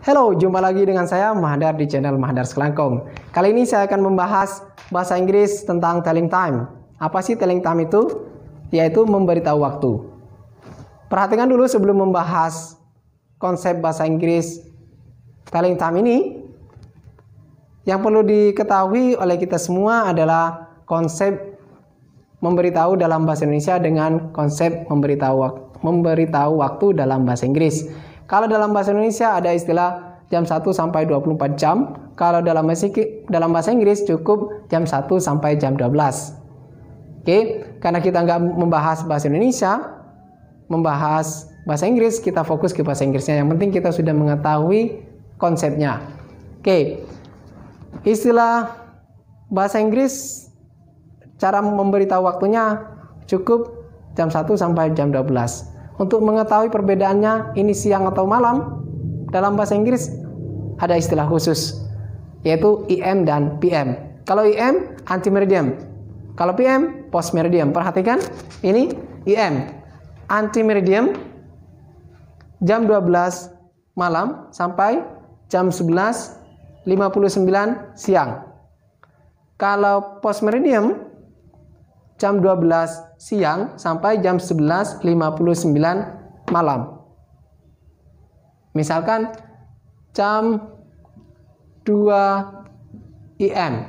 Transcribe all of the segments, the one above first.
Halo, jumpa lagi dengan saya Mahdar di channel Mahdar Selangkong. Kali ini saya akan membahas bahasa Inggris tentang telling time. Apa sih telling time itu? Yaitu memberitahu waktu. Perhatikan dulu sebelum membahas konsep bahasa Inggris telling time ini. Yang perlu diketahui oleh kita semua adalah konsep memberitahu dalam bahasa Indonesia dengan konsep memberitahu waktu dalam bahasa Inggris. Kalau dalam bahasa Indonesia ada istilah jam 1 sampai 24 jam. Kalau dalam bahasa Inggris cukup jam 1 sampai jam 12. Oke, karena kita nggak membahas bahasa Indonesia, membahas bahasa Inggris, kita fokus ke bahasa Inggrisnya. Yang penting kita sudah mengetahui konsepnya. Oke, istilah bahasa Inggris, cara memberitahu waktunya cukup jam 1 sampai jam 12. Untuk mengetahui perbedaannya ini siang atau malam, dalam bahasa Inggris ada istilah khusus, yaitu EM dan PM. Kalau EM, anti-meridian. Kalau PM, post-meridian. Perhatikan, ini EM, anti-meridian, jam 12 malam sampai jam 11.59 siang. Kalau post-meridian, jam 12 siang sampai jam 11.59 malam. Misalkan jam 2 IM.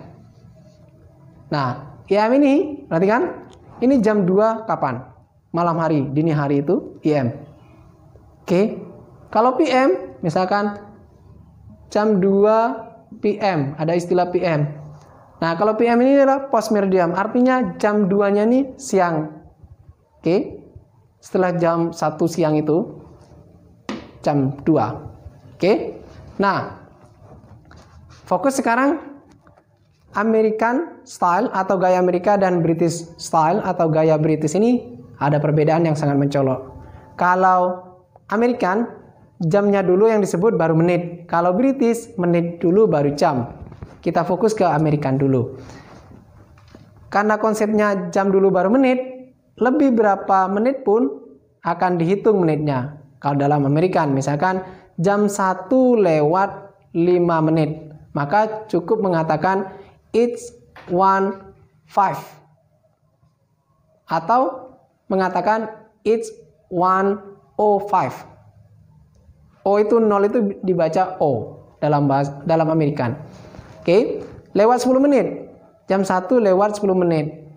Nah, IM ini, perhatikan, ini jam 2 kapan? Malam hari, dini hari itu IM. Oke. Kalau PM, misalkan jam 2 PM, ada istilah PM. Nah, kalau PM ini adalah post meridian, artinya jam 2-nya ini siang. Oke. Setelah jam 1 siang itu jam 2. Oke. Nah, fokus sekarang American style atau gaya Amerika dan British style atau gaya British ini ada perbedaan yang sangat mencolok. Kalau American, jamnya dulu yang disebut baru menit. Kalau British, menit dulu baru jam. Kita fokus ke American dulu. Karena konsepnya jam dulu baru menit, lebih berapa menit pun akan dihitung menitnya. Kalau dalam American, misalkan jam 1 lewat 5 menit, maka cukup mengatakan it's 1:05 atau mengatakan it's 1:05. O itu 0 itu dibaca O dalam American. Oke, lewat 10 menit. Jam 1 lewat 10 menit.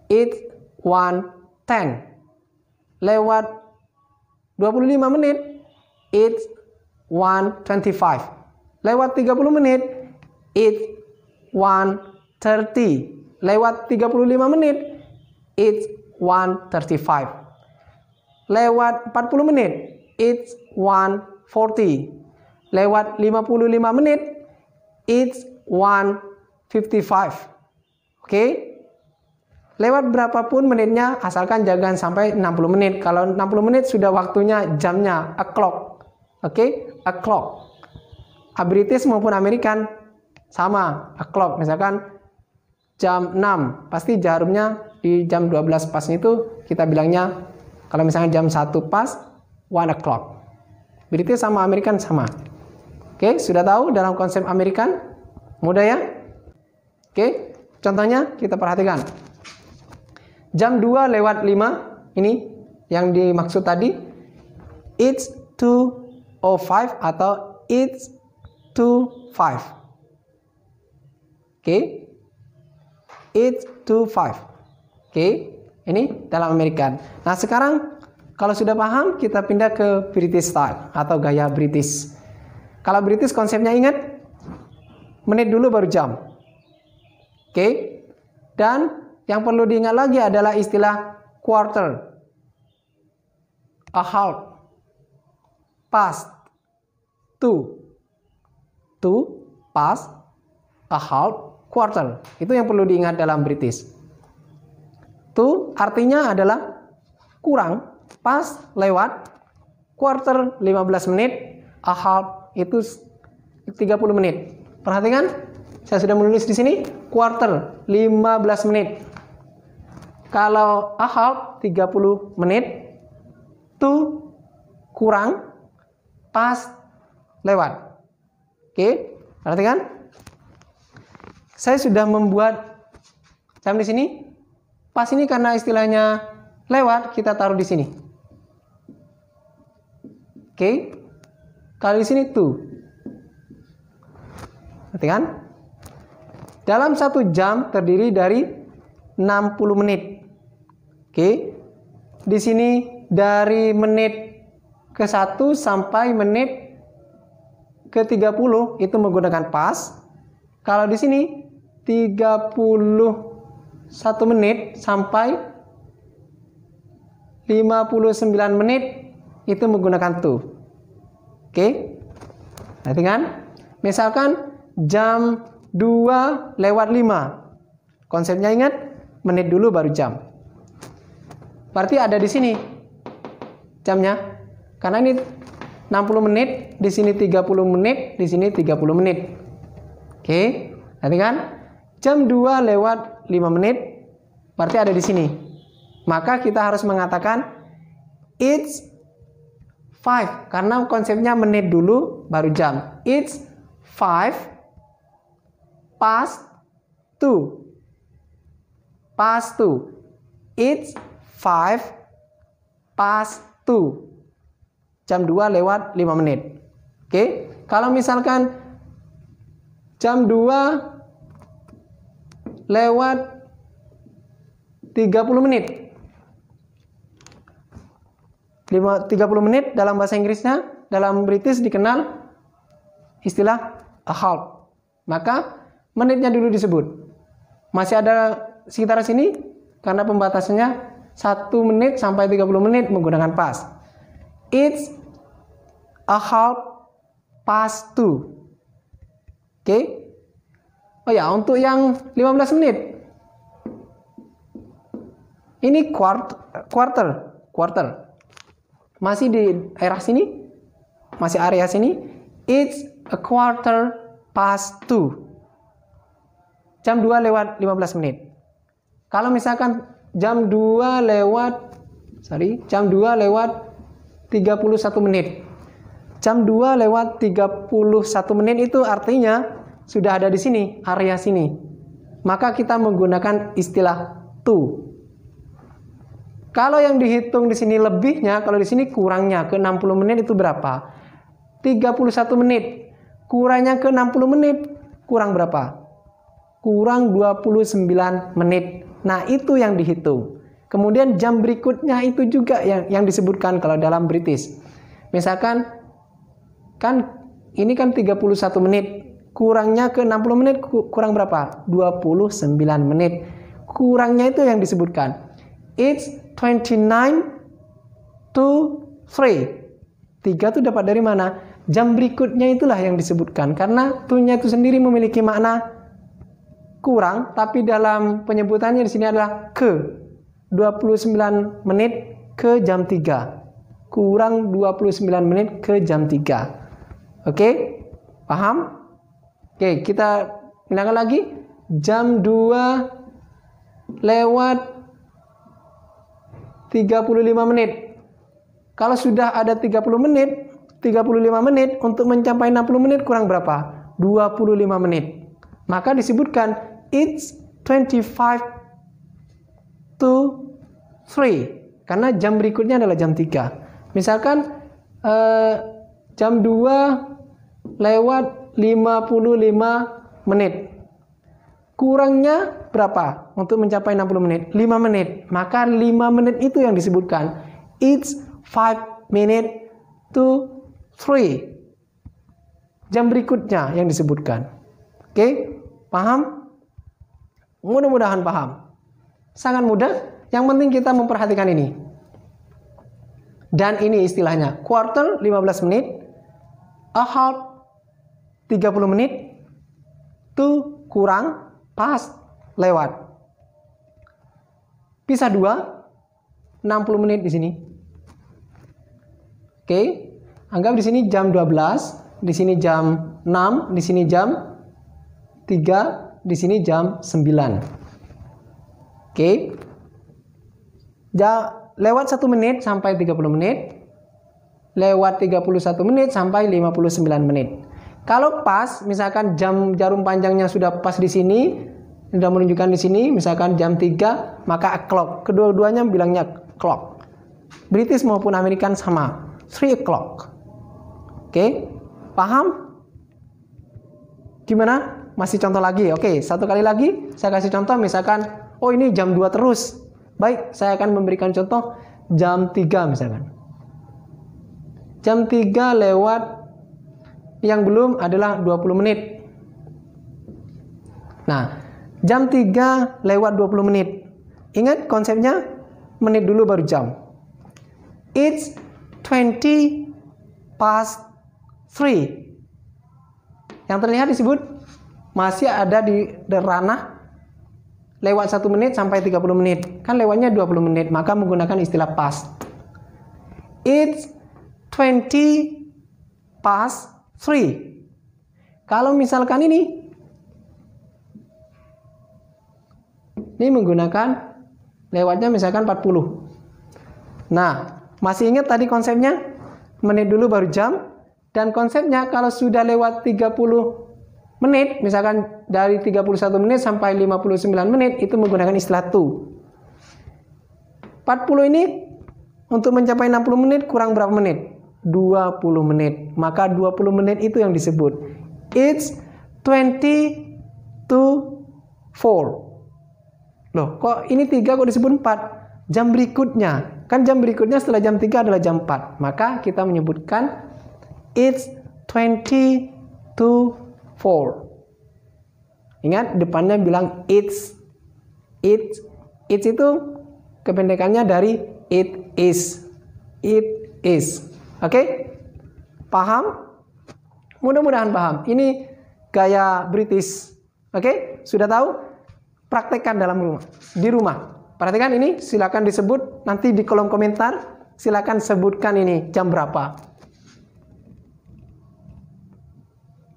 It's 1:10. Lewat 25 menit. It's 1:25. Lewat 30 menit. It's 1:30. Lewat 35 menit. It's 1:35. Lewat 40 menit. It's 1:40. Lewat 55 menit. It's 1:55. Oke. Lewat berapapun menitnya, asalkan jangan sampai 60 menit. Kalau 60 menit sudah waktunya jamnya, o'clock. Oke, o'clock. British maupun American sama, o'clock. Misalkan jam 6, pasti jarumnya di jam 12 pas itu kita bilangnya, kalau misalnya jam 1 pas, 1 o'clock. British sama American sama. Oke, sudah tahu dalam konsep American? Mudah ya? Oke, contohnya kita perhatikan. Jam 2 lewat 5, ini yang dimaksud tadi. It's 2:05 atau it's 2:05. Oke. It's 2:05. Oke, ini dalam American. Nah, sekarang kalau sudah paham, kita pindah ke British style atau gaya British. Kalau British konsepnya ingat, menit dulu baru jam. Oke. Dan yang perlu diingat lagi adalah istilah quarter, a half, past, to, past, a half, quarter. Itu yang perlu diingat dalam British. To artinya adalah kurang, past lewat, quarter 15 menit, a half itu 30 menit. Perhatikan, saya sudah menulis di sini quarter 15 menit. Kalau a half 30 menit, to kurang, pas lewat. Oke, perhatikan. Saya sudah membuat jam di sini. Pas ini karena istilahnya lewat, kita taruh di sini. Oke. Kalau di sini tuh. Perhatikan. Dalam 1 jam terdiri dari 60 menit. Oke. Di sini dari menit ke-1 sampai menit ke-30 itu menggunakan pas. Kalau di sini 31 menit sampai 59 menit itu menggunakan to. Oke. Perhatikan. Misalkan jam 2 lewat 5. Konsepnya ingat, menit dulu baru jam. Berarti ada di sini jamnya. Karena ini 60 menit, di sini 30 menit, di sini 30 menit. Oke, nanti kan jam 2 lewat 5 menit, berarti ada di sini. Maka kita harus mengatakan it's 5, karena konsepnya menit dulu baru jam. It's 5 past 2. Past 2. It's 5 past 2. Jam 2 lewat 5 menit. Oke, kalau misalkan jam 2 lewat 30 menit. 30 menit dalam bahasa Inggrisnya, dalam British dikenal istilah a half. Maka menitnya dulu disebut. Masih ada sekitar sini karena pembatasannya 1 menit sampai 30 menit menggunakan past. It's a half past 2. Oke. Oh ya, untuk yang 15 menit. Ini quarter. Masih di area sini. Masih area sini. It's a quarter past 2. Jam 2 lewat 15 menit. Kalau misalkan jam 2 lewat 31 menit. Jam 2 lewat 31 menit itu artinya sudah ada di sini, area sini. Maka kita menggunakan istilah to. Kalau yang dihitung di sini lebihnya, kalau di sini kurangnya ke 60 menit itu berapa? 31 menit. Kurangnya ke 60 menit, kurang berapa? Kurang 29 menit. Nah, itu yang dihitung. Kemudian jam berikutnya itu juga yang disebutkan kalau dalam British. Misalkan kan ini kan 31 menit. Kurangnya ke 60 menit kurang berapa? 29 menit. Kurangnya itu yang disebutkan. It's 29 to 3. 3 itu dapat dari mana? Jam berikutnya itulah yang disebutkan. Karena to-nya itu sendiri memiliki makna kurang, tapi dalam penyebutannya di sini adalah ke. 29 menit ke jam 3. Kurang 29 menit ke jam 3. Oke? Paham? Oke, kita bilangkan lagi. Jam 2 lewat 35 menit. Kalau sudah ada 35 menit untuk mencapai 60 menit kurang berapa? 25 menit. Maka disebutkan it's 25 to 3. Karena jam berikutnya adalah jam 3. Misalkan jam 2 lewat 55 menit. Kurangnya berapa untuk mencapai 60 menit? 5 menit. Maka 5 menit itu yang disebutkan. It's 5 minute to 3. Jam berikutnya yang disebutkan. Oke? Paham? Mudah-mudahan paham. Sangat mudah. Yang penting kita memperhatikan ini. Dan ini istilahnya. Quarter 15 menit. A half 30 menit. To kurang. Past lewat. Pisah 2. 60 menit di sini. Oke. Anggap di sini jam 12. Di sini jam 6. Di sini jam 3. Di sini jam 9. Oke. Lewat 1 menit sampai 30 menit. Lewat 31 menit sampai 59 menit. Kalau pas, misalkan jam jarum panjangnya sudah pas di sini, sudah menunjukkan di sini, misalkan jam 3, maka o'clock. Kedua-duanya bilangnya clock. British maupun American sama, 3 o'clock. Oke, paham? Gimana? Masih contoh lagi? Oke, satu kali lagi saya kasih contoh, misalkan, oh ini jam 2 terus. Baik, saya akan memberikan contoh jam 3 misalkan. Jam 3 lewat yang belum adalah 20 menit. Nah, jam 3 lewat 20 menit. Ingat konsepnya, menit dulu baru jam. It's 20 past 3. Yang terlihat disebut masih ada di ranah lewat 1 menit sampai 30 menit. Kan lewatnya 20 menit, maka menggunakan istilah past. It's 20 past 3. Kalau misalkan ini menggunakan lewatnya misalkan 40. Nah, masih ingat tadi konsepnya? Menit dulu baru jam. Dan konsepnya kalau sudah lewat 30 menit, misalkan dari 31 menit sampai 59 menit, itu menggunakan istilah to. 40 ini untuk mencapai 60 menit kurang berapa menit? 20 menit. Maka 20 menit itu yang disebut it's 20 to 4. Loh, kok ini 3 kok disebut 4? Jam berikutnya. Kan jam berikutnya setelah jam 3 adalah jam 4. Maka kita menyebutkan it's 20 to 4. Ingat, depannya bilang it's. It's itu kependekannya dari it is. It is. Oke? Paham? Mudah-mudahan paham. Ini gaya British. Oke? Sudah tahu? Praktekkan di rumah. Perhatikan ini, silakan disebut nanti di kolom komentar. Silakan sebutkan ini jam berapa.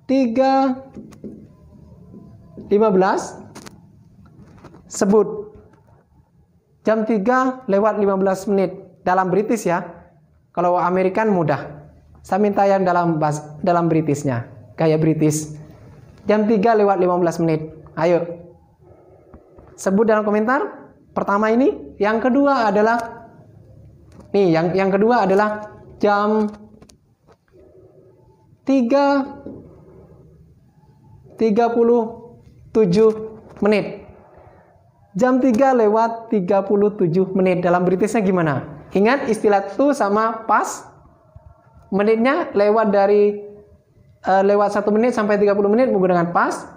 3:15 sebut jam 3 lewat 15 menit dalam British ya. Kalau American mudah. Saya minta yang dalam Britishnya, kayak British. Jam 3 lewat 15 menit. Ayo. Sebut dalam komentar. Pertama ini, yang kedua adalah yang kedua adalah jam 3:37 menit. Jam 3 lewat 37 menit. Dalam Britishnya gimana? Ingat istilah to sama pas. Menitnya lewat dari lewat 1 menit sampai 30 menit menggunakan pas.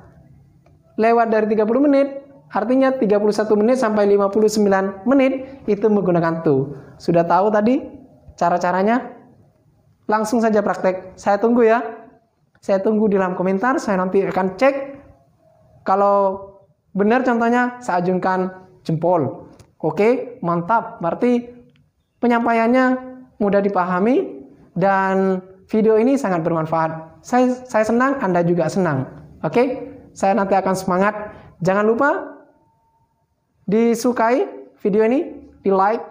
Lewat dari 30 menit artinya 31 menit sampai 59 menit itu menggunakan to. Sudah tahu tadi cara-caranya? Langsung saja praktek. Saya tunggu ya. Saya tunggu di dalam komentar, saya nanti akan cek. Kalau benar contohnya, saya ajukan jempol. Oke, mantap. Berarti penyampaiannya mudah dipahami dan video ini sangat bermanfaat. Saya senang, Anda juga senang. Oke, saya nanti akan semangat. Jangan lupa disukai video ini, di like,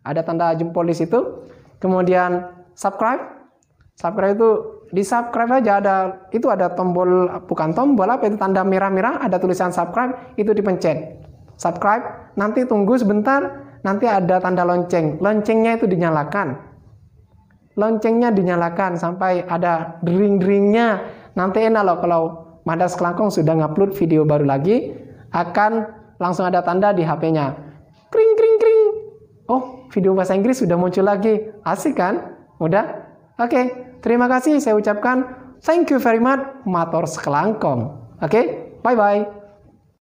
ada tanda jempol di situ. Kemudian subscribe. Subscribe itu di subscribe aja ada tombol, bukan tombol apa itu, tanda merah-merah ada tulisan subscribe, itu dipencet subscribe. Nanti tunggu sebentar, nanti ada tanda lonceng, loncengnya itu dinyalakan, sampai ada dering-deringnya. Nanti enak loh kalau Mahadar Selangkong sudah ngupload video baru lagi, akan langsung ada tanda di HP-nya, kring kring kring. Oh, video bahasa Inggris sudah muncul lagi, asik kan? Mudah. Oke. Terima kasih, saya ucapkan thank you very much, Matur Selangkong. Oke, bye-bye.